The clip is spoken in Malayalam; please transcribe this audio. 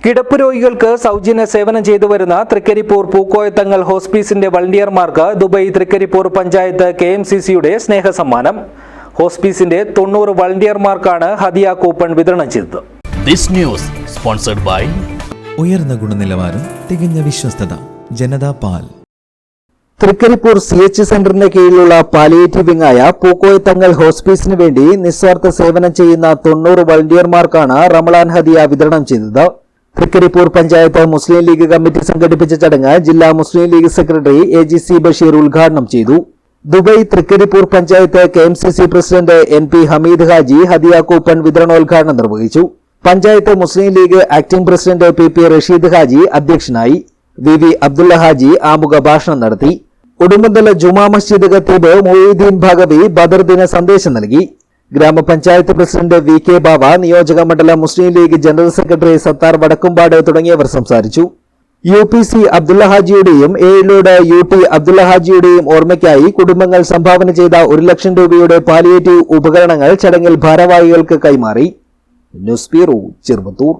കിടപ്പ് രോഗികൾക്ക് സൗജന്യ സേവനം ചെയ്തു വരുന്ന തൃക്കരിപ്പൂർ പൂക്കോയത്തങ്ങൾ ഹോസ്പീസിന്റെ വളണ്ടിയർമാർക്ക് ദുബായ് തൃക്കരിപ്പൂർ പഞ്ചായത്ത് KMCCയുടെ സ്നേഹസമ്മാനം. ഹോസ്പീസിന്റെ 90 വളണ്ടിയർമാർക്കാണ് ഹദിയ കൂപ്പൺ വിതരണം ചെയ്തത്. ഉയർന്ന ഗുണനിലവാരം, തികഞ്ഞ വിശ്വസ്തത, ജനതാ പാൽ. തൃക്കരിപ്പൂർ CH സെന്ററിന്റെ കീഴിലുള്ള പാലിയേറ്റീവ് വിങ്ങായ പൂക്കോയത്തങ്ങൾ ഹോസ്പീസിന് വേണ്ടി നിസ്വാർത്ഥ സേവനം ചെയ്യുന്ന 90 വളണ്ടിയർമാർക്കാണ് റമളാൻ ഹദിയ വിതരണം ചെയ്തത്. തൃക്കരിപ്പൂർ പഞ്ചായത്ത് മുസ്ലിം ലീഗ് കമ്മിറ്റി സംഘടിപ്പിച്ച ചടങ്ങ് ജില്ലാ മുസ്ലിം ലീഗ് സെക്രട്ടറി AGC ബഷീർ ഉദ്ഘാടനം ചെയ്തു. Dubai Thrikaripur panchayat KMCC president NP Hameed Haji ഹദിയ കൂപ്പൺ വിതരണോദ്ഘാടനം നിർവഹിച്ചു. Panchayat Muslim League acting president PP Rasheed Haji അധ്യക്ഷനായി. VV അബ്ദുള്ള ഹാജി ആമുഖ ഭാഷണം നടത്തി. ഉടുമ്പന്തല ജുമാ മസ്ജിദ് ഖത്തീബ് മൊയ്തീൻ ഭാഗവി ബദർ ദിന സന്ദേശം നൽകി. ഗ്രാമപഞ്ചായത്ത് പ്രസിഡന്റ് VK ബാവ, നിയോജക മണ്ഡലം മുസ്ലിം ലീഗ് ജനറൽ സെക്രട്ടറി സത്താർ വടക്കുംപാട് തുടങ്ങിയവർ സംസാരിച്ചു. UPC അബ്ദുള്ള ഹാജിയുടെയും ഏഴിലോട് UT അബ്ദുള്ള ഹാജിയുടെയും ഓർമ്മയ്ക്കായി കുടുംബങ്ങൾ സംഭാവന ചെയ്ത 1 ലക്ഷം രൂപയുടെ പാലിയേറ്റീവ് ഉപകരണങ്ങൾ ചടങ്ങിൽ ഭാരവാഹികൾക്ക് കൈമാറി. News bureau, Cheruvathur.